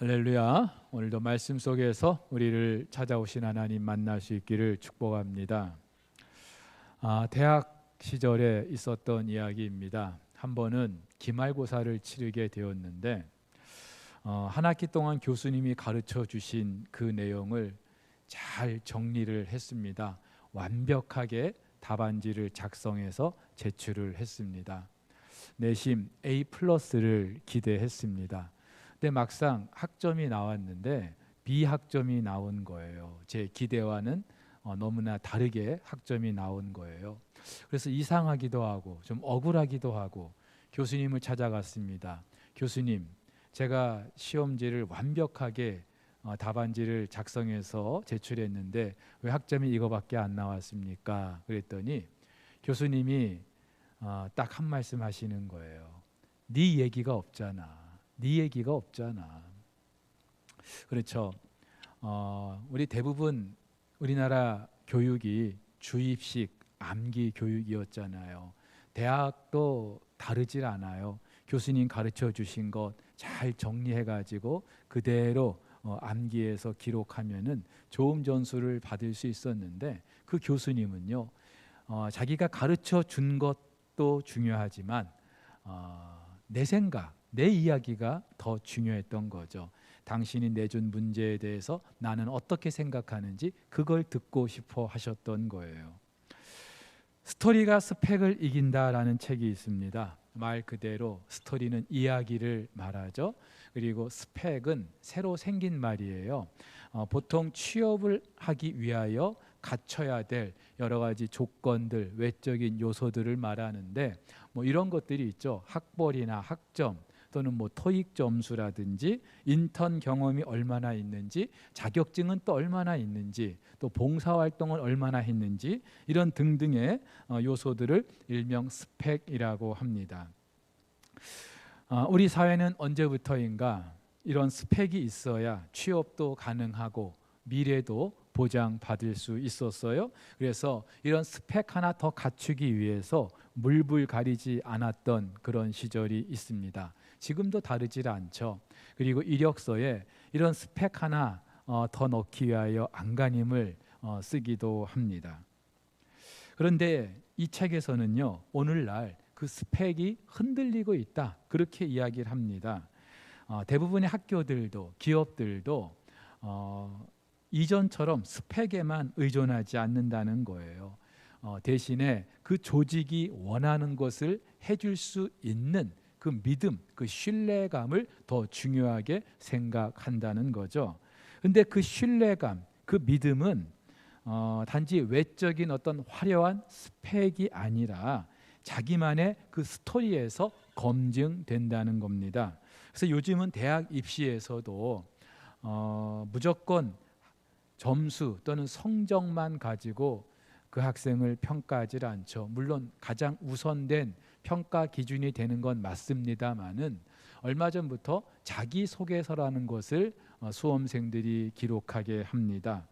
할렐루야. 오늘도 말씀 속에서 우리를 찾아오신 하나님 만날 수 있기를 축복합니다. 대학 시절에 있었던 이야기입니다. 한 번은 기말고사를 치르게 되었는데 한 학기 동안 교수님이 가르쳐 주신 그 내용을 잘 정리를 했습니다. 완벽하게 답안지를 작성해서 제출을 했습니다. 내심 A+를 기대했습니다. 근데 막상 학점이 나왔는데 B학점이 나온 거예요. 제 기대와는 너무나 다르게 학점이 나온 거예요. 그래서 이상하기도 하고 좀 억울하기도 하고 교수님을 찾아갔습니다. 교수님, 제가 시험지를 완벽하게 답안지를 작성해서 제출했는데 왜 학점이 이거밖에 안 나왔습니까? 그랬더니 교수님이 딱 한 말씀 하시는 거예요. 네 얘기가 없잖아. 네 얘기가 없잖아. 그렇죠. 우리 대부분 우리나라 교육이 주입식 암기 교육이었잖아요. 대학도 다르질 않아요. 교수님 가르쳐 주신 것 잘 정리해가지고 그대로 암기해서 기록하면은 좋은 점수를 받을 수 있었는데 그 교수님은요, 자기가 가르쳐 준 것도 중요하지만 내 생각, 내 이야기가 더 중요했던 거죠. 당신이 내준 문제에 대해서 나는 어떻게 생각하는지 그걸 듣고 싶어 하셨던 거예요. 스토리가 스펙을 이긴다라는 책이 있습니다. 말 그대로 스토리는 이야기를 말하죠. 그리고 스펙은 새로 생긴 말이에요. 보통 취업을 하기 위하여 갖춰야 될 여러 가지 조건들, 외적인 요소들을 말하는데 뭐 이런 것들이 있죠. 학벌이나 학점 또는 뭐 토익 점수라든지 인턴 경험이 얼마나 있는지, 자격증은 또 얼마나 있는지, 또 봉사활동을 얼마나 했는지 이런 등등의 요소들을 일명 스펙이라고 합니다. 우리 사회는 언제부터인가 이런 스펙이 있어야 취업도 가능하고 미래도 보장받을 수 있었어요. 그래서 이런 스펙 하나 더 갖추기 위해서 물불 가리지 않았던 그런 시절이 있습니다. 지금도 다르지 않죠. 그리고 이력서에 이런 스펙 하나 더 넣기 위하여 안간힘을 쓰기도 합니다. 그런데 이 책에서는요, 오늘날 그 스펙이 흔들리고 있다, 그렇게 이야기를 합니다. 대부분의 학교들도 기업들도 이전처럼 스펙에만 의존하지 않는다는 거예요. 대신에 그 조직이 원하는 것을 해줄 수 있는 그 믿음, 그 신뢰감을 더 중요하게 생각한다는 거죠. 근데 그 신뢰감, 그 믿음은 단지 외적인 어떤 화려한 스펙이 아니라 자기만의 그 스토리에서 검증된다는 겁니다. 그래서 요즘은 대학 입시에서도 무조건 점수 또는 성적만 가지고 그 학생을 평가하지 않죠. 물론 가장 우선된 평가 기준이 되는 건 맞습니다만은 얼마 전부터 자기소개서라는 것을 수험생들이 기록하게 합니다.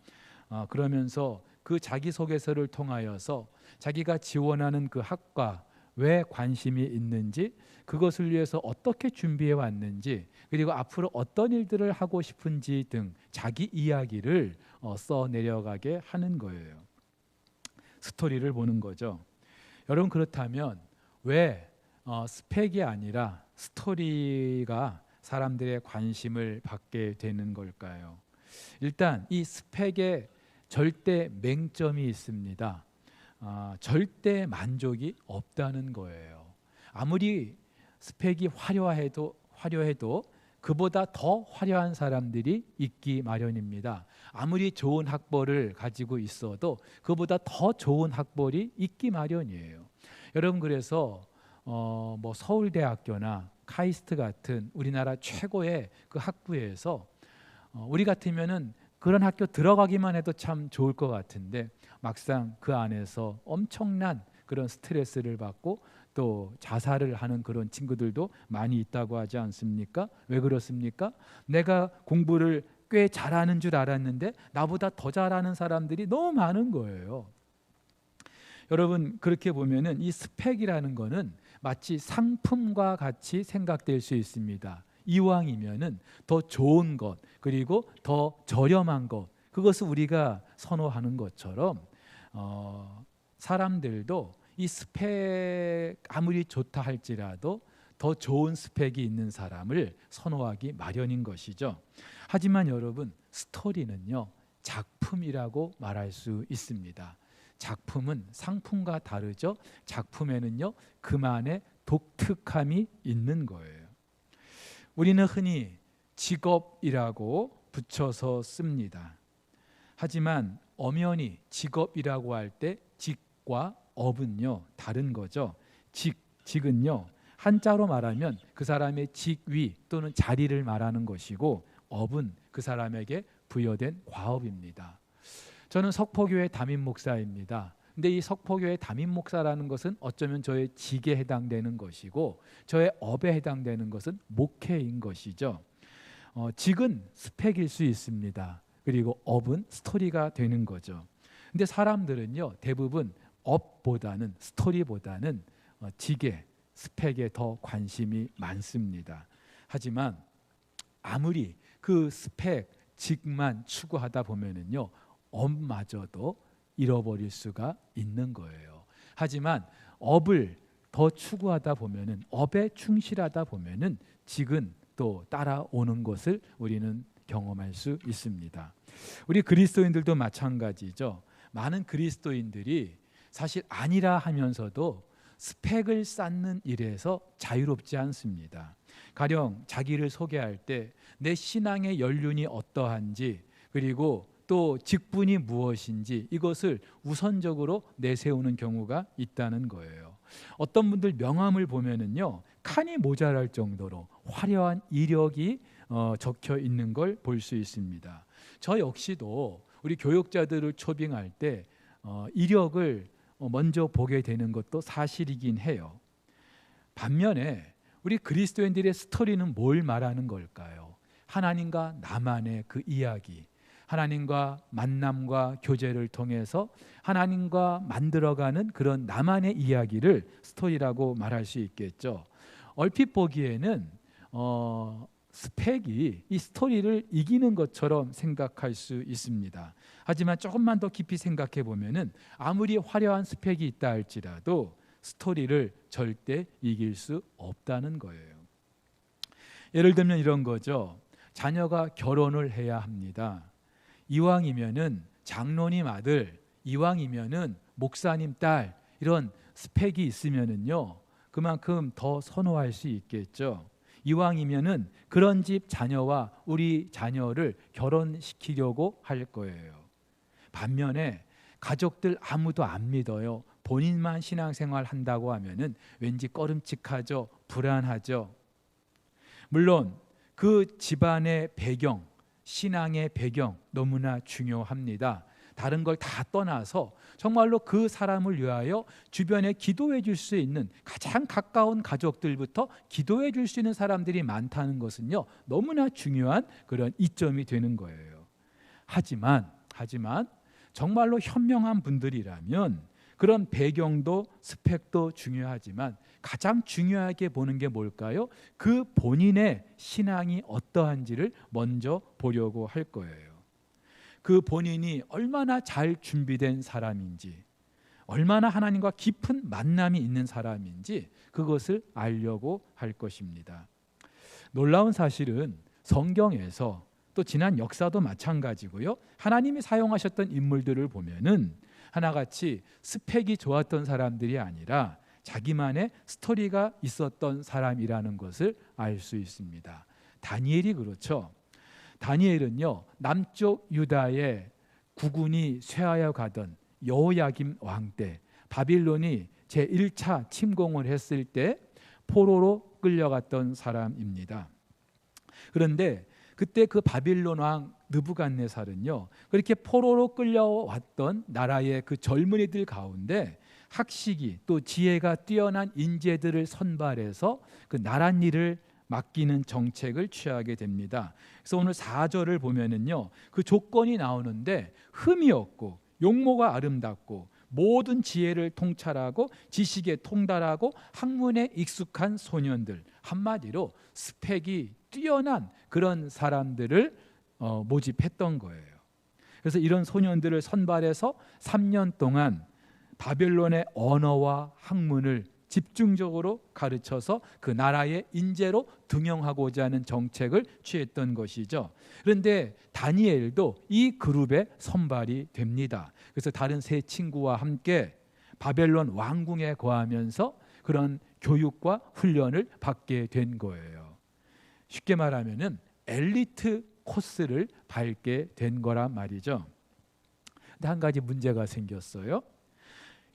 그러면서 그 자기소개서를 통하여서 자기가 지원하는 그 학과 왜 관심이 있는지, 그것을 위해서 어떻게 준비해 왔는지, 그리고 앞으로 어떤 일들을 하고 싶은지 등 자기 이야기를 써 내려가게 하는 거예요. 스토리를 보는 거죠. 여러분, 그렇다면 왜 스펙이 아니라 스토리가 사람들의 관심을 받게 되는 걸까요? 일단 이 스펙에 절대 맹점이 있습니다. 절대 만족이 없다는 거예요. 아무리 스펙이 화려해도 그보다 더 화려한 사람들이 있기 마련입니다. 아무리 좋은 학벌을 가지고 있어도 그보다 더 좋은 학벌이 있기 마련이에요. 여러분, 그래서 뭐 서울대학교나 카이스트 같은 우리나라 최고의 그 학부에서 우리 같으면은 그런 학교 들어가기만 해도 참 좋을 것 같은데 막상 그 안에서 엄청난 그런 스트레스를 받고 또 자살을 하는 그런 친구들도 많이 있다고 하지 않습니까? 왜 그렇습니까? 내가 공부를 꽤 잘하는 줄 알았는데 나보다 더 잘하는 사람들이 너무 많은 거예요. 여러분, 그렇게 보면은 이 스펙이라는 거는 마치 상품과 같이 생각될 수 있습니다. 이왕이면은 더 좋은 것, 그리고 더 저렴한 것, 그것을 우리가 선호하는 것처럼 사람들도 이 스펙 아무리 좋다 할지라도 더 좋은 스펙이 있는 사람을 선호하기 마련인 것이죠. 하지만 여러분, 스토리는요, 작품이라고 말할 수 있습니다. 작품은 상품과 다르죠. 작품에는요, 그만의 독특함이 있는 거예요. 우리는 흔히 직업이라고 붙여서 씁니다. 하지만 엄연히 직업이라고 할 때 직과 업은요, 다른 거죠. 직은요, 한자로 말하면 그 사람의 직위 또는 자리를 말하는 것이고, 업은 그 사람에게 부여된 과업입니다. 저는 석포교회 담임 목사입니다. 근데 이 석포교회 담임 목사라는 것은 어쩌면 저의 직에 해당되는 것이고, 저의 업에 해당되는 것은 목회인 것이죠. 직은 스펙일 수 있습니다. 그리고 업은 스토리가 되는 거죠. 근데 사람들은요, 대부분 업보다는, 스토리보다는 직에, 스펙에 더 관심이 많습니다. 하지만 아무리 그 스펙, 직만 추구하다 보면은요, 업마저도 잃어버릴 수가 있는 거예요. 하지만 업을 더 추구하다 보면은, 업에 충실하다 보면은 직은 또 따라오는 것을 우리는 경험할 수 있습니다. 우리 그리스도인들도 마찬가지죠. 많은 그리스도인들이 사실 아니라 하면서도 스펙을 쌓는 일에서 자유롭지 않습니다. 가령 자기를 소개할 때 내 신앙의 연륜이 어떠한지, 그리고 또 직분이 무엇인지 이것을 우선적으로 내세우는 경우가 있다는 거예요. 어떤 분들 명함을 보면은요, 칸이 모자랄 정도로 화려한 이력이 적혀 있는 걸 볼 수 있습니다. 저 역시도 우리 교육자들을 초빙할 때 이력을 먼저 보게 되는 것도 사실이긴 해요. 반면에 우리 그리스도인들의 스토리는 뭘 말하는 걸까요? 하나님과 나만의 그 이야기, 하나님과 만남과 교제를 통해서 하나님과 만들어가는 그런 나만의 이야기를 스토리라고 말할 수 있겠죠. 얼핏 보기에는 스펙이 이 스토리를 이기는 것처럼 생각할 수 있습니다. 하지만 조금만 더 깊이 생각해 보면은 아무리 화려한 스펙이 있다 할지라도 스토리를 절대 이길 수 없다는 거예요. 예를 들면 이런 거죠. 자녀가 결혼을 해야 합니다. 이왕이면은 장로님 아들, 이왕이면은 목사님 딸, 이런 스펙이 있으면은요, 그만큼 더 선호할 수 있겠죠. 이왕이면은 그런 집 자녀와 우리 자녀를 결혼시키려고 할 거예요. 반면에 가족들 아무도 안 믿어요. 본인만 신앙생활 한다고 하면은 왠지 꺼름칙하죠. 불안하죠. 물론 그 집안의 배경, 신앙의 배경 너무나 중요합니다. 다른 걸 다 떠나서 정말로 그 사람을 위하여 주변에 기도해 줄 수 있는, 가장 가까운 가족들부터 기도해 줄 수 있는 사람들이 많다는 것은요, 너무나 중요한 그런 이점이 되는 거예요. 하지만 정말로 현명한 분들이라면 그런 배경도 스펙도 중요하지만 가장 중요하게 보는 게 뭘까요? 그 본인의 신앙이 어떠한지를 먼저 보려고 할 거예요. 그 본인이 얼마나 잘 준비된 사람인지, 얼마나 하나님과 깊은 만남이 있는 사람인지 그것을 알려고 할 것입니다. 놀라운 사실은 성경에서, 또 지난 역사도 마찬가지고요, 하나님이 사용하셨던 인물들을 보면은 하나같이 스펙이 좋았던 사람들이 아니라 자기만의 스토리가 있었던 사람이라는 것을 알 수 있습니다. 다니엘이 그렇죠. 다니엘은요, 남쪽 유다의 국군이 쇠하여 가던 여호야김 왕 때, 바빌론이 제1차 침공을 했을 때 포로로 끌려갔던 사람입니다. 그런데 그때 그 바빌론 왕 느부갓네살은요, 그렇게 포로로 끌려왔던 나라의 그 젊은이들 가운데 학식이, 또 지혜가 뛰어난 인재들을 선발해서 그 나란 일을 맡기는 정책을 취하게 됩니다. 그래서 오늘 4절을 보면은요, 그 조건이 나오는데 흠이 없고 용모가 아름답고 모든 지혜를 통찰하고 지식에 통달하고 학문에 익숙한 소년들, 한마디로 스펙이 뛰어난 그런 사람들을 모집했던 거예요. 그래서 이런 소년들을 선발해서 3년 동안 바벨론의 언어와 학문을 집중적으로 가르쳐서 그 나라의 인재로 등용하고자 하는 정책을 취했던 것이죠. 그런데 다니엘도 이 그룹에 선발이 됩니다. 그래서 다른 세 친구와 함께 바벨론 왕궁에 거하면서 그런 교육과 훈련을 받게 된 거예요. 쉽게 말하면은 엘리트 코스를 밟게 된 거란 말이죠. 근데 한 가지 문제가 생겼어요.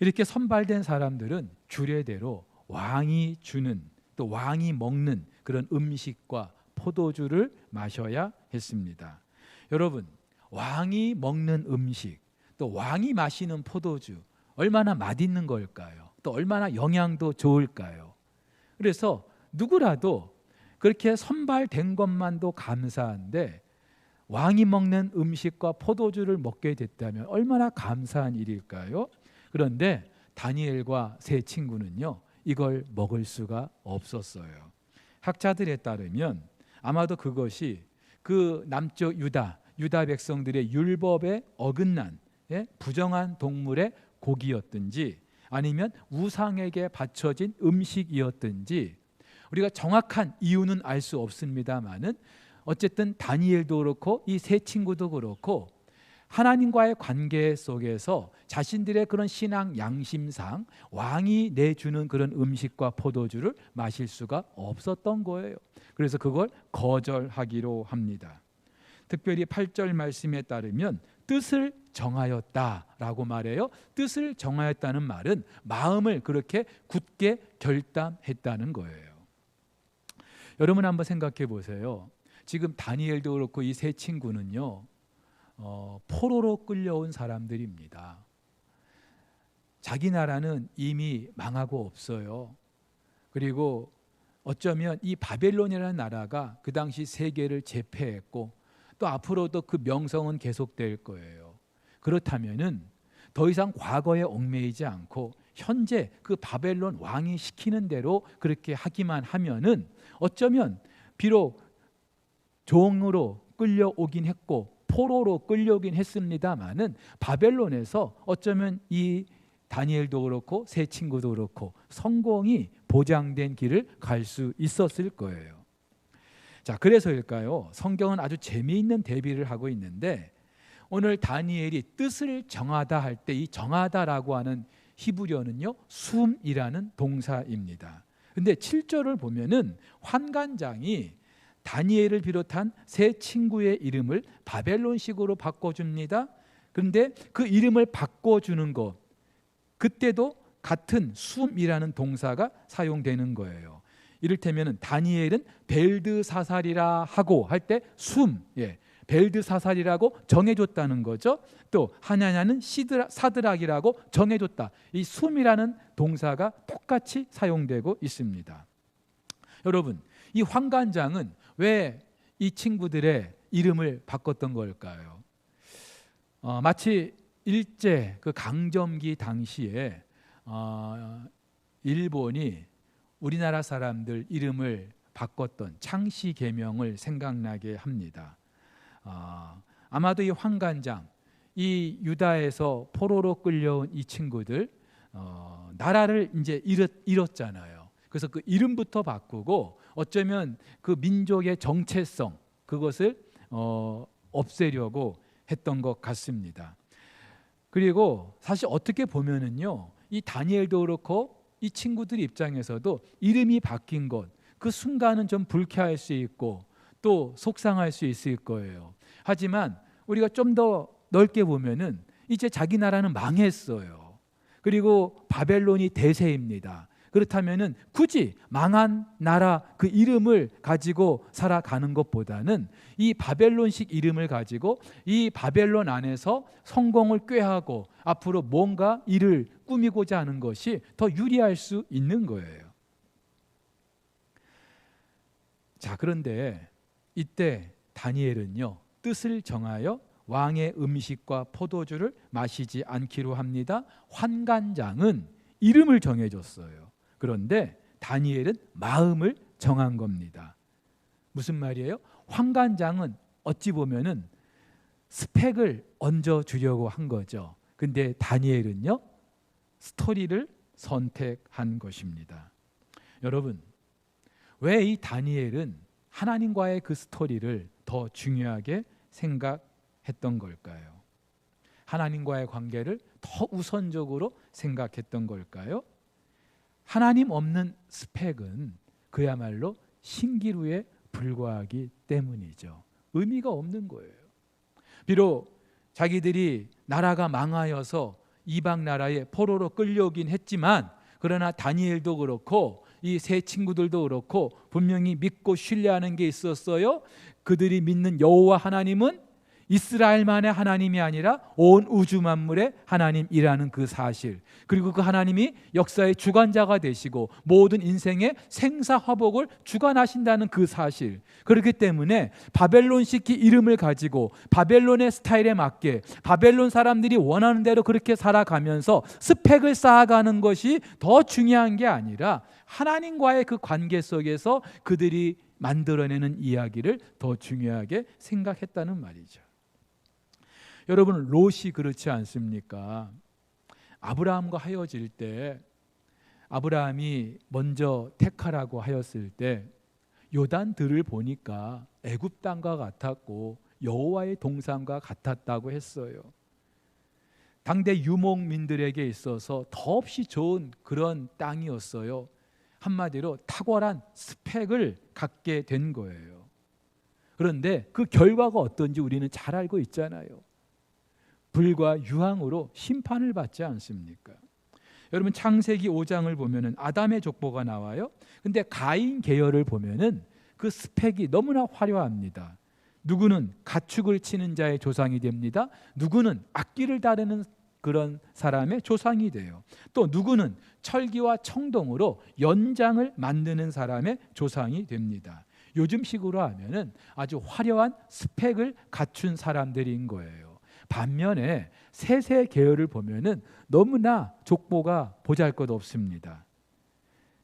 이렇게 선발된 사람들은 규례대로 왕이 주는, 또 왕이 먹는 그런 음식과 포도주를 마셔야 했습니다. 여러분, 왕이 먹는 음식, 또 왕이 마시는 포도주, 얼마나 맛있는 걸까요? 또 얼마나 영양도 좋을까요? 그래서 누구라도 그렇게 선발된 것만도 감사한데 왕이 먹는 음식과 포도주를 먹게 됐다면 얼마나 감사한 일일까요? 그런데 다니엘과 세 친구는요, 이걸 먹을 수가 없었어요. 학자들에 따르면 아마도 그것이 그 남쪽 유다 백성들의 율법에 어긋난 부정한 동물의 고기였든지 아니면 우상에게 바쳐진 음식이었든지 우리가 정확한 이유는 알 수 없습니다만은 어쨌든 다니엘도 그렇고 이 세 친구도 그렇고 하나님과의 관계 속에서 자신들의 그런 신앙 양심상 왕이 내주는 그런 음식과 포도주를 마실 수가 없었던 거예요. 그래서 그걸 거절하기로 합니다. 특별히 8절 말씀에 따르면 뜻을 정하였다라고 말해요. 뜻을 정하였다는 말은 마음을 그렇게 굳게 결단했다는 거예요. 여러분 한번 생각해 보세요. 지금 다니엘도 그렇고 이 세 친구는요, 포로로 끌려온 사람들입니다. 자기 나라는 이미 망하고 없어요. 그리고 어쩌면 이 바벨론이라는 나라가 그 당시 세계를 제패했고 또 앞으로도 그 명성은 계속될 거예요. 그렇다면은 더 이상 과거에 얽매이지 않고 현재 그 바벨론 왕이 시키는 대로 그렇게 하기만 하면은 어쩌면 비록 종으로 끌려오긴 했고 포로로 끌려오긴 했습니다마는 바벨론에서 어쩌면 이 다니엘도 그렇고 세 친구도 그렇고 성공이 보장된 길을 갈 수 있었을 거예요. 자, 그래서일까요? 성경은 아주 재미있는 대비를 하고 있는데 오늘 다니엘이 뜻을 정하다 할 때 이 정하다라고 하는 히브리어는요, 숨이라는 동사입니다. 근데 7절을 보면은 환관장이 다니엘을 비롯한 세 친구의 이름을 바벨론식으로 바꿔줍니다. 그런데 그 이름을 바꿔주는 것, 그때도 같은 숨이라는 동사가 사용되는 거예요. 이를테면 다니엘은 벨드사살이라 하고 할 때 숨, 벨드사살이라고 정해줬다는 거죠. 또 하냐냐는 사드락이라고 정해줬다. 이 숨이라는 동사가 똑같이 사용되고 있습니다. 여러분, 이 환관장은 왜 이 친구들의 이름을 바꿨던 걸까요? 마치 일제 그 강점기 당시에 일본이 우리나라 사람들 이름을 바꿨던 창씨 계명을 생각나게 합니다. 아마도 이 환관장, 이 유다에서 포로로 끌려온 이 친구들 나라를 이제 잃었잖아요. 그래서 그 이름부터 바꾸고 어쩌면 그 민족의 정체성 그것을 없애려고 했던 것 같습니다. 그리고 사실 어떻게 보면은요, 이 다니엘도 그렇고 이 친구들 입장에서도 이름이 바뀐 것, 그 순간은 좀 불쾌할 수 있고 또 속상할 수 있을 거예요. 하지만 우리가 좀 더 넓게 보면은 이제 자기 나라는 망했어요. 그리고 바벨론이 대세입니다. 그렇다면은 굳이 망한 나라 그 이름을 가지고 살아가는 것보다는 이 바벨론식 이름을 가지고 이 바벨론 안에서 성공을 꾀하고 앞으로 뭔가 일을 꾸미고자 하는 것이 더 유리할 수 있는 거예요. 자, 그런데 이때 다니엘은요, 뜻을 정하여 왕의 음식과 포도주를 마시지 않기로 합니다. 환관장은 이름을 정해줬어요. 그런데 다니엘은 마음을 정한 겁니다. 무슨 말이에요? 환관장은 어찌 보면은 스펙을 얹어주려고 한 거죠. 근데 다니엘은요, 스토리를 선택한 것입니다. 여러분, 왜 이 다니엘은 하나님과의 그 스토리를 더 중요하게 생각했던 걸까요? 하나님과의 관계를 더 우선적으로 생각했던 걸까요? 하나님 없는 스펙은 그야말로 신기루에 불과하기 때문이죠. 의미가 없는 거예요. 비록 자기들이 나라가 망하여서 이방 나라에 포로로 끌려오긴 했지만, 그러나 다니엘도 그렇고 이 세 친구들도 그렇고 분명히 믿고 신뢰하는 게 있었어요. 그들이 믿는 여호와 하나님은 이스라엘만의 하나님이 아니라 온 우주 만물의 하나님이라는 그 사실, 그리고 그 하나님이 역사의 주관자가 되시고 모든 인생의 생사화복을 주관하신다는 그 사실, 그렇기 때문에 바벨론식 이름을 가지고 바벨론의 스타일에 맞게 바벨론 사람들이 원하는 대로 그렇게 살아가면서 스펙을 쌓아가는 것이 더 중요한 게 아니라 하나님과의 그 관계 속에서 그들이 만들어내는 이야기를 더 중요하게 생각했다는 말이죠. 여러분, 롯이 그렇지 않습니까? 아브라함과 하여질 때 아브라함이 먼저 택하라고 하였을 때 요단들을 보니까 애굽 땅과 같았고 여호와의 동산과 같았다고 했어요. 당대 유목민들에게 있어서 더없이 좋은 그런 땅이었어요. 한마디로 탁월한 스펙을 갖게 된 거예요. 그런데 그 결과가 어떤지 우리는 잘 알고 있잖아요. 불과 유황으로 심판을 받지 않습니까? 여러분, 창세기 5장을 보면은 아담의 족보가 나와요. 근데 가인 계열을 보면은 그 스펙이 너무나 화려합니다. 누구는 가축을 치는 자의 조상이 됩니다. 누구는 악기를 다루는 그런 사람의 조상이 돼요. 또 누구는 철기와 청동으로 연장을 만드는 사람의 조상이 됩니다. 요즘식으로 하면은 아주 화려한 스펙을 갖춘 사람들인 거예요. 반면에 셋의 계열을 보면은 너무나 족보가 보잘것없습니다.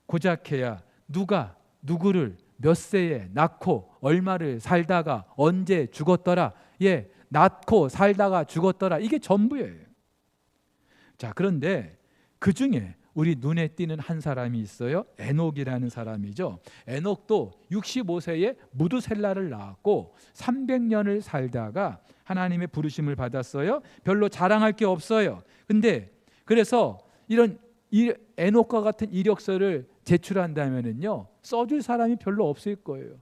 고작해야 누가 누구를 몇 세에 낳고 얼마를 살다가 언제 죽었더라, 낳고 살다가 죽었더라, 이게 전부예요. 자, 그런데 그 중에 우리 눈에 띄는 한 사람이 있어요. 에녹이라는 사람이죠. 에녹도 65세에 무두셀라를 낳았고 300년을 살다가 하나님의 부르심을 받았어요. 별로 자랑할 게 없어요. 근데 그래서 이런 에녹과 같은 이력서를 제출한다면은요, 써줄 사람이 별로 없을 거예요.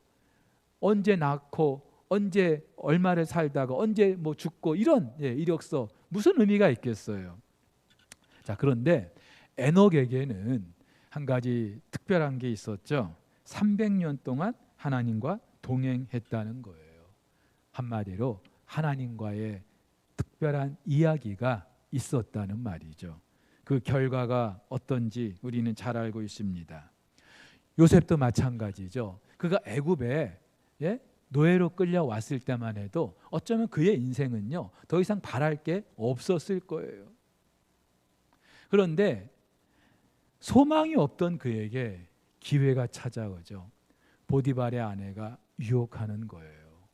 언제 낳고 언제 얼마를 살다가 언제 뭐 죽고 이런 이력서 무슨 의미가 있겠어요. 자, 그런데 에녹에게는 한 가지 특별한 게 있었죠. 300년 동안 하나님과 동행했다는 거예요. 한마디로 하나님과의 특별한 이야기가 있었다는 말이죠. 그 결과가 어떤지 우리는 잘 알고 있습니다. 요셉도 마찬가지죠. 그가 애굽에 노예로 끌려왔을 때만 해도 어쩌면 그의 인생은요, 더 이상 바랄 게 없었을 거예요. 그런데 소망이 없던 그에게 기회가 찾아오죠. 보디발의 아내가 유혹하는 거예요.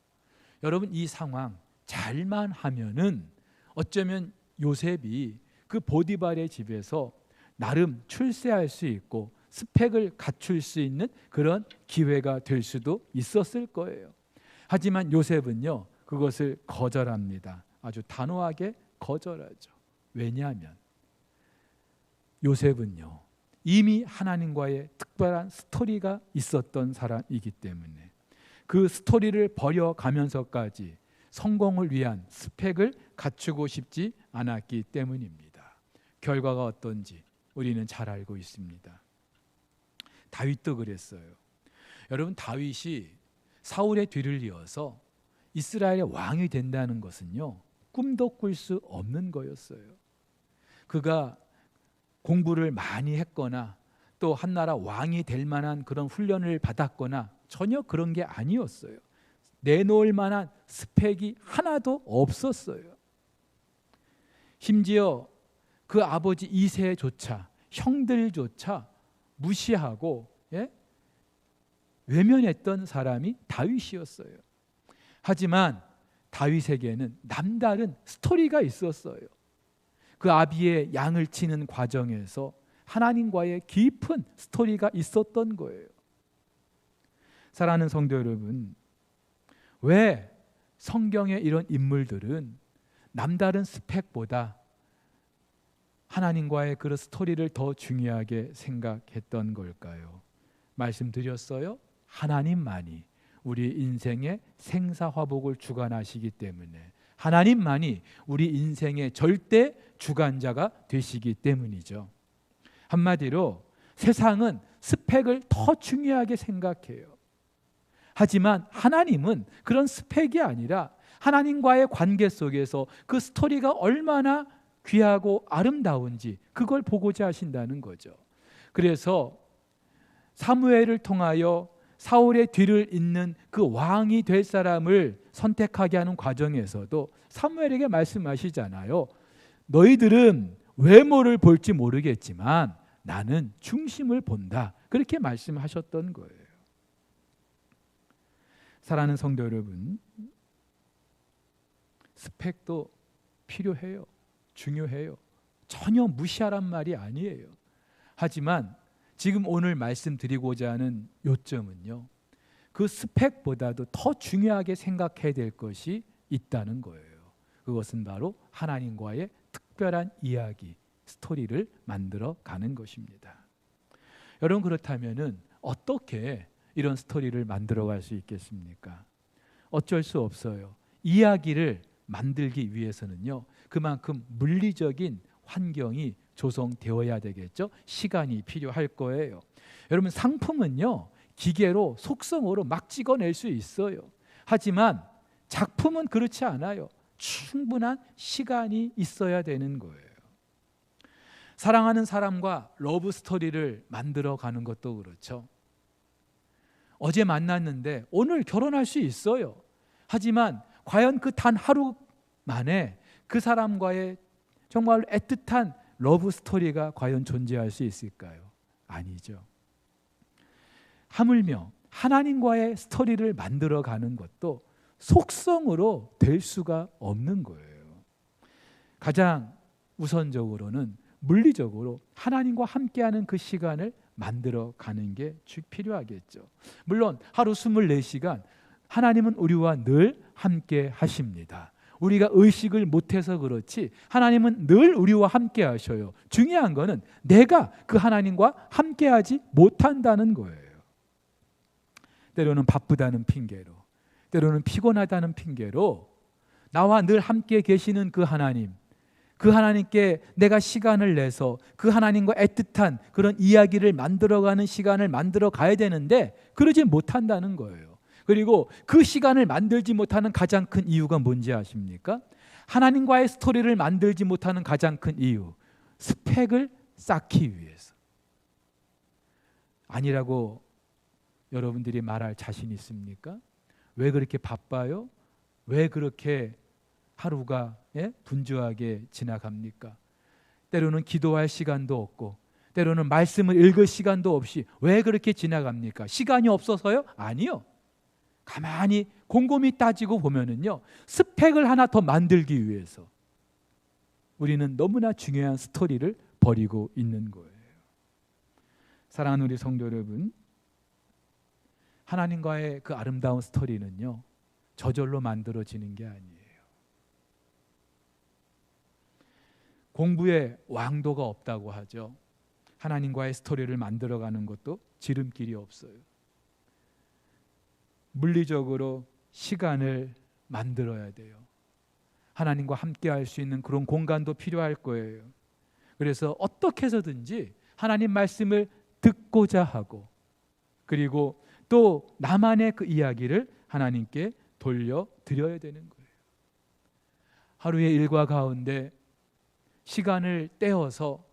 여러분, 이 상황 잘만 하면은 어쩌면 요셉이 그 보디발의 집에서 나름 출세할 수 있고 스펙을 갖출 수 있는 그런 기회가 될 수도 있었을 거예요. 하지만 요셉은요, 그것을 거절합니다. 아주 단호하게 거절하죠. 왜냐하면 요셉은요, 이미 하나님과의 특별한 스토리가 있었던 사람이기 때문에 그 스토리를 버려가면서까지 성공을 위한 스펙을 갖추고 싶지 않았기 때문입니다. 결과가 어떤지 우리는 잘 알고 있습니다. 다윗도 그랬어요. 여러분, 다윗이 사울의 뒤를 이어서 이스라엘의 왕이 된다는 것은요, 꿈도 꿀 수 없는 거였어요. 그가 공부를 많이 했거나 또 한나라 왕이 될 만한 그런 훈련을 받았거나 전혀 그런 게 아니었어요. 내놓을 만한 스펙이 하나도 없었어요. 심지어 그 아버지 2세조차, 형들조차 무시하고 외면했던 사람이 다윗이었어요. 하지만 다윗에게는 남다른 스토리가 있었어요. 그 아비의 양을 치는 과정에서 하나님과의 깊은 스토리가 있었던 거예요. 사랑하는 성도 여러분, 왜 성경의 이런 인물들은 남다른 스펙보다 하나님과의 그런 스토리를 더 중요하게 생각했던 걸까요? 말씀드렸어요. 하나님만이 우리 인생의 생사화복을 주관하시기 때문에, 하나님만이 우리 인생의 절대 주관자가 되시기 때문이죠. 한마디로 세상은 스펙을 더 중요하게 생각해요. 하지만 하나님은 그런 스펙이 아니라 하나님과의 관계 속에서 그 스토리가 얼마나 귀하고 아름다운지 그걸 보고자 하신다는 거죠. 그래서 사무엘을 통하여 사울의 뒤를 잇는 그 왕이 될 사람을 선택하게 하는 과정에서도 사무엘에게 말씀하시잖아요. 너희들은 외모를 볼지 모르겠지만 나는 중심을 본다. 그렇게 말씀하셨던 거예요. 사랑하는 성도 여러분, 스펙도 필요해요. 중요해요. 전혀 무시하란 말이 아니에요. 하지만 지금 오늘 말씀드리고자 하는 요점은요, 그 스펙보다도 더 중요하게 생각해야 될 것이 있다는 거예요. 그것은 바로 하나님과의 특별한 이야기, 스토리를 만들어 가는 것입니다. 여러분, 그렇다면은 어떻게 이런 스토리를 만들어 갈 수 있겠습니까? 어쩔 수 없어요. 이야기를 만들기 위해서는요, 그만큼 물리적인 환경이 조성되어야 되겠죠. 시간이 필요할 거예요. 여러분, 상품은요, 기계로 속성으로 막 찍어낼 수 있어요. 하지만 작품은 그렇지 않아요. 충분한 시간이 있어야 되는 거예요. 사랑하는 사람과 러브 스토리를 만들어 가는 것도 그렇죠. 어제 만났는데 오늘 결혼할 수 있어요. 하지만 과연 그 단 하루 만에 그 사람과의 정말 애틋한 러브 스토리가 과연 존재할 수 있을까요? 아니죠. 하물며 하나님과의 스토리를 만들어 가는 것도 속성으로 될 수가 없는 거예요. 가장 우선적으로는 물리적으로 하나님과 함께하는 그 시간을 만들어 가는 게 필요하겠죠. 물론 하루 24시간 하나님은 우리와 늘 함께 하십니다. 우리가 의식을 못해서 그렇지 하나님은 늘 우리와 함께 하셔요. 중요한 거는 내가 그 하나님과 함께하지 못한다는 거예요. 때로는 바쁘다는 핑계로, 때로는 피곤하다는 핑계로 나와 늘 함께 계시는 그 하나님, 그 하나님께 내가 시간을 내서 그 하나님과 애틋한 그런 이야기를 만들어가는 시간을 만들어 가야 되는데 그러지 못한다는 거예요. 그리고 그 시간을 만들지 못하는 가장 큰 이유가 뭔지 아십니까? 하나님과의 스토리를 만들지 못하는 가장 큰 이유, 스펙을 쌓기 위해서. 아니라고 여러분들이 말할 자신 있습니까? 왜 그렇게 바빠요? 왜 그렇게 하루가 분주하게 지나갑니까? 때로는 기도할 시간도 없고 때로는 말씀을 읽을 시간도 없이 왜 그렇게 지나갑니까? 시간이 없어서요? 아니요. 가만히 곰곰이 따지고 보면은요, 스펙을 하나 더 만들기 위해서 우리는 너무나 중요한 스토리를 버리고 있는 거예요. 사랑하는 우리 성도 여러분, 하나님과의 그 아름다운 스토리는요, 저절로 만들어지는 게 아니에요. 공부에 왕도가 없다고 하죠. 하나님과의 스토리를 만들어가는 것도 지름길이 없어요. 물리적으로 시간을 만들어야 돼요. 하나님과 함께 할 수 있는 그런 공간도 필요할 거예요. 그래서 어떻게 해서든지 하나님 말씀을 듣고자 하고, 그리고 또 나만의 그 이야기를 하나님께 돌려드려야 되는 거예요. 하루의 일과 가운데 시간을 떼어서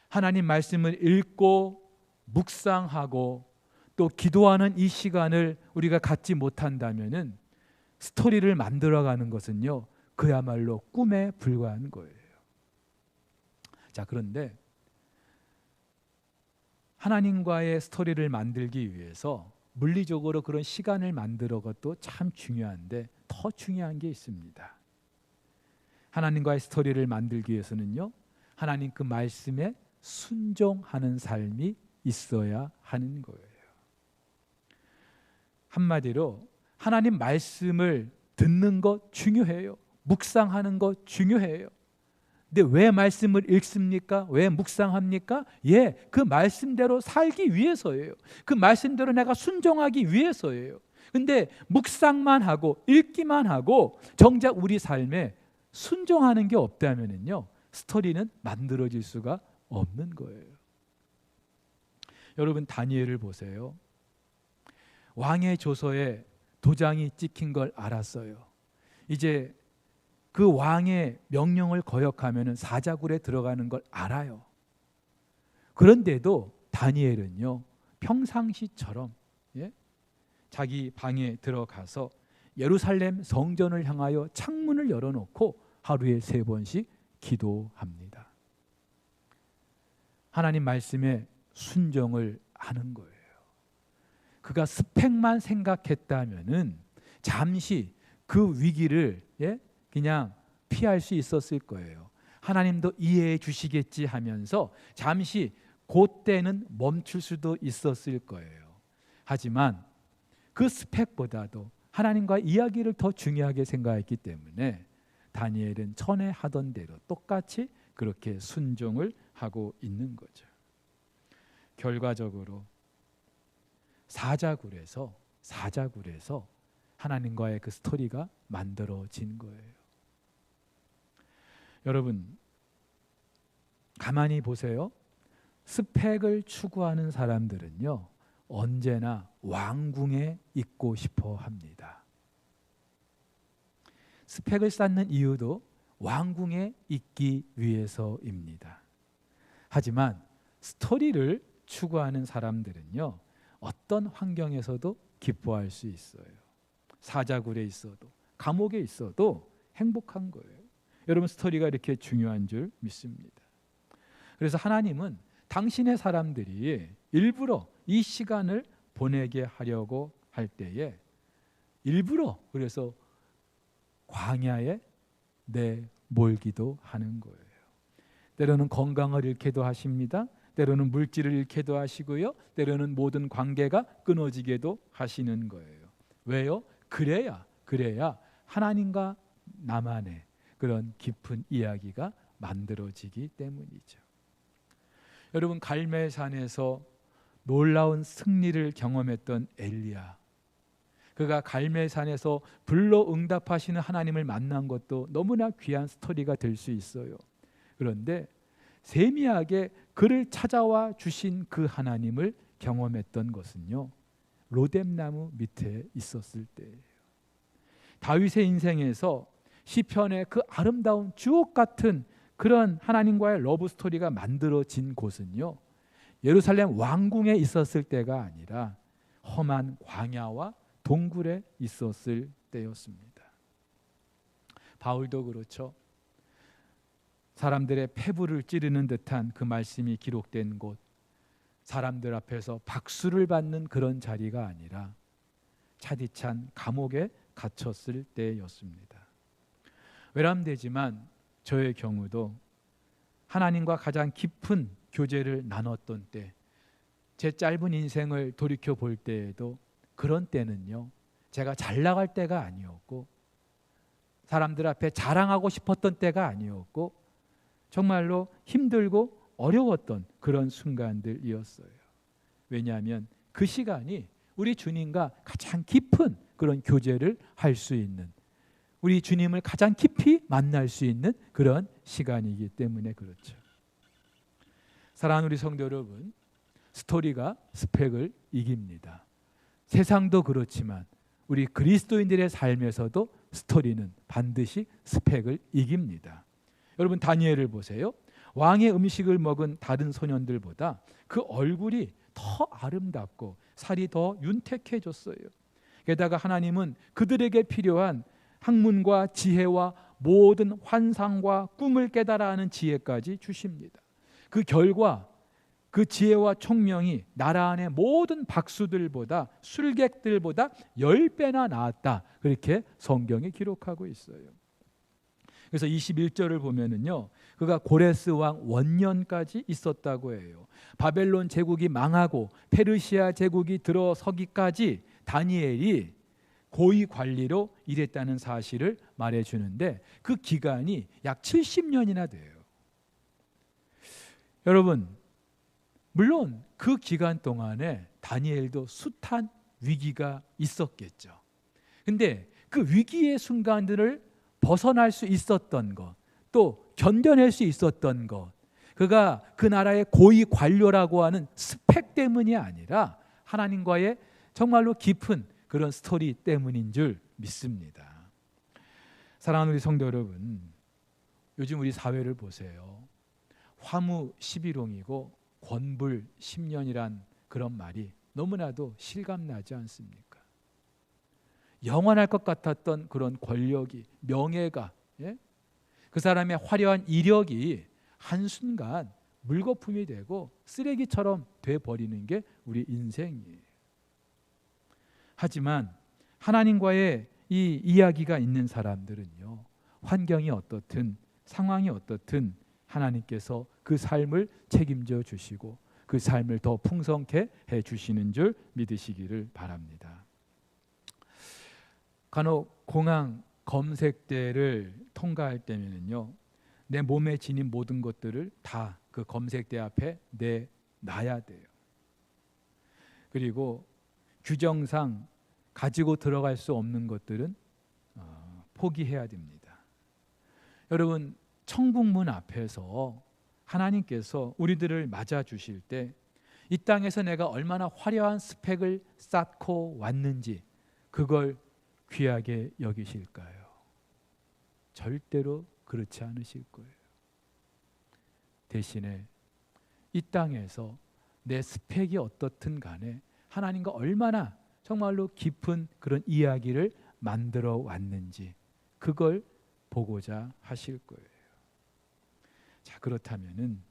하나님 말씀을 읽고 묵상하고 또 기도하는 이 시간을 우리가 갖지 못한다면은 스토리를 만들어가는 것은요, 그야말로 꿈에 불과한 거예요. 자, 그런데 하나님과의 스토리를 만들기 위해서 물리적으로 그런 시간을 만들어 것도 참 중요한데 더 중요한 게 있습니다. 하나님과의 스토리를 만들기 위해서는요, 하나님 그 말씀에 순종하는 삶이 있어야 하는 거예요. 한마디로 하나님 말씀을 듣는 것 중요해요. 묵상하는 것 중요해요. 근데 왜 말씀을 읽습니까? 왜 묵상합니까? 그 말씀대로 살기 위해서예요. 그 말씀대로 내가 순종하기 위해서예요. 근데 묵상만 하고 읽기만 하고 정작 우리 삶에 순종하는 게 없다면요, 스토리는 만들어질 수가 없는 거예요. 여러분, 다니엘을 보세요. 왕의 조서에 도장이 찍힌 걸 알았어요. 이제 그 왕의 명령을 거역하면 사자굴에 들어가는 걸 알아요. 그런데도 다니엘은요, 평상시처럼 자기 방에 들어가서 예루살렘 성전을 향하여 창문을 열어놓고 하루에 3번씩 기도합니다. 하나님 말씀에 순종을 하는 거예요. 그가 스펙만 생각했다면은 잠시 그 위기를 그냥 피할 수 있었을 거예요. 하나님도 이해해 주시겠지 하면서 잠시 그때는 멈출 수도 있었을 거예요. 하지만 그 스펙보다도 하나님과 이야기를 더 중요하게 생각했기 때문에 다니엘은 전에 하던 대로 똑같이 그렇게 순종을 하고 있는 거죠. 결과적으로 사자굴에서 하나님과의 그 스토리가 만들어진 거예요. 여러분, 가만히 보세요. 스펙을 추구하는 사람들은요, 언제나 왕궁에 있고 싶어 합니다. 스펙을 쌓는 이유도 왕궁에 있기 위해서입니다. 하지만 스토리를 추구하는 사람들은요, 어떤 환경에서도 기뻐할 수 있어요. 사자굴에 있어도 감옥에 있어도 행복한 거예요. 여러분, 스토리가 이렇게 중요한 줄 믿습니다. 그래서 하나님은 당신의 사람들이 일부러 이 시간을 보내게 하려고 할 때에 일부러 그래서 광야에 내몰기도 하는 거예요. 때로는 건강을 잃게도 하십니다. 때로는 물질을 잃게도 하시고요. 때로는 모든 관계가 끊어지게도 하시는 거예요. 왜요? 그래야 하나님과 나만의 그런 깊은 이야기가 만들어지기 때문이죠. 여러분, 갈멜산에서 놀라운 승리를 경험했던 엘리야, 그가 갈멜산에서 불러 응답하시는 하나님을 만난 것도 너무나 귀한 스토리가 될 수 있어요. 그런데 세미하게 그를 찾아와 주신 그 하나님을 경험했던 것은요, 로뎀나무 밑에 있었을 때예요. 다윗의 인생에서 시편의 그 아름다운 주옥 같은 그런 하나님과의 러브 스토리가 만들어진 곳은요, 예루살렘 왕궁에 있었을 때가 아니라 험한 광야와 동굴에 있었을 때였습니다. 바울도 그렇죠. 사람들의 폐부를 찌르는 듯한 그 말씀이 기록된 곳, 사람들 앞에서 박수를 받는 그런 자리가 아니라 차디찬 감옥에 갇혔을 때였습니다. 외람되지만 저의 경우도 하나님과 가장 깊은 교제를 나눴던 때, 제 짧은 인생을 돌이켜 볼 때에도 그런 때는요, 제가 잘 나갈 때가 아니었고 사람들 앞에 자랑하고 싶었던 때가 아니었고 정말로 힘들고 어려웠던 그런 순간들이었어요. 왜냐하면 그 시간이 우리 주님과 가장 깊은 그런 교제를 할 수 있는, 우리 주님을 가장 깊이 만날 수 있는 그런 시간이기 때문에 그렇죠. 사랑하는 우리 성도 여러분, 스토리가 스펙을 이깁니다. 세상도 그렇지만 우리 그리스도인들의 삶에서도 스토리는 반드시 스펙을 이깁니다. 여러분, 다니엘을 보세요. 왕의 음식을 먹은 다른 소년들보다 그 얼굴이 더 아름답고 살이 더 윤택해졌어요. 게다가 하나님은 그들에게 필요한 학문과 지혜와 모든 환상과 꿈을 깨달아 하는 지혜까지 주십니다. 그 결과 그 지혜와 총명이 나라 안의 모든 박수들보다 술객들보다 10배나 나았다. 그렇게 성경에 기록하고 있어요. 그래서 21절을 보면은요, 그가 고레스 왕 원년까지 있었다고 해요. 바벨론 제국이 망하고 페르시아 제국이 들어서기까지 다니엘이 고위 관리로 일했다는 사실을 말해주는데 그 기간이 약 70년이나 돼요. 여러분, 물론 그 기간 동안에 다니엘도 숱한 위기가 있었겠죠. 근데 그 위기의 순간들을 벗어날 수 있었던 것, 또 견뎌낼 수 있었던 것, 그가 그 나라의 고위 관료라고 하는 스펙 때문이 아니라 하나님과의 정말로 깊은 그런 스토리 때문인 줄 믿습니다. 사랑하는 우리 성도 여러분, 요즘 우리 사회를 보세요. 화무 11홍이고 권불 10년이란 그런 말이 너무나도 실감나지 않습니까? 영원할 것 같았던 그런 권력이, 명예가, 그 사람의 화려한 이력이 한순간 물거품이 되고 쓰레기처럼 돼버리는 게 우리 인생이에요. 하지만 하나님과의 이 이야기가 있는 사람들은요, 환경이 어떻든 상황이 어떻든 하나님께서 그 삶을 책임져 주시고 그 삶을 더 풍성케 해 주시는 줄 믿으시기를 바랍니다. 간혹 공항 검색대를 통과할 때면요, 내 몸에 지닌 모든 것들을 다 그 검색대 앞에 내놔야 돼요. 그리고 규정상 가지고 들어갈 수 없는 것들은 포기해야 됩니다. 여러분, 천국문 앞에서 하나님께서 우리들을 맞아 주실 때 이 땅에서 내가 얼마나 화려한 스펙을 쌓고 왔는지 그걸 귀하게 여기실까요? 절대로 그렇지 않으실 거예요. 대신에 이 땅에서 내 스펙이 어떻든 간에 하나님과 얼마나 정말로 깊은 그런 이야기를 만들어 왔는지 그걸 보고자 하실 거예요. 자, 그렇다면은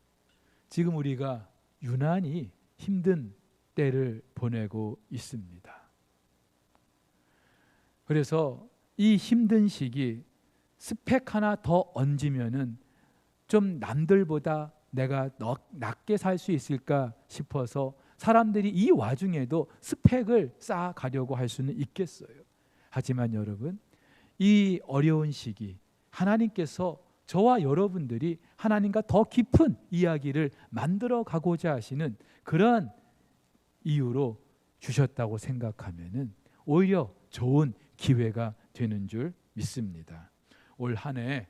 지금 우리가 유난히 힘든 때를 보내고 있습니다. 그래서 이 힘든 시기 스펙 하나 더 얹으면은 좀 남들보다 내가 낮게 살 수 있을까 싶어서 사람들이 이 와중에도 스펙을 쌓아가려고 할 수는 있겠어요. 하지만 여러분, 이 어려운 시기 하나님께서 저와 여러분들이 하나님과 더 깊은 이야기를 만들어 가고자 하시는 그런 이유로 주셨다고 생각하면은 오히려 좋은 기회가 되는 줄 믿습니다. 올 한 해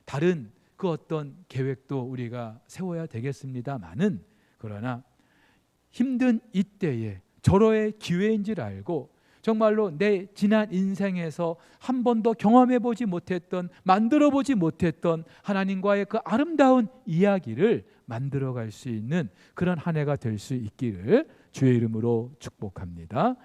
다른 그 어떤 계획도 우리가 세워야 되겠습니다마는, 그러나 힘든 이때에 절호의 기회인 줄 알고 정말로 내 지난 인생에서 한 번도 경험해보지 못했던, 만들어보지 못했던 하나님과의 그 아름다운 이야기를 만들어갈 수 있는 그런 한 해가 될 수 있기를 주의 이름으로 축복합니다.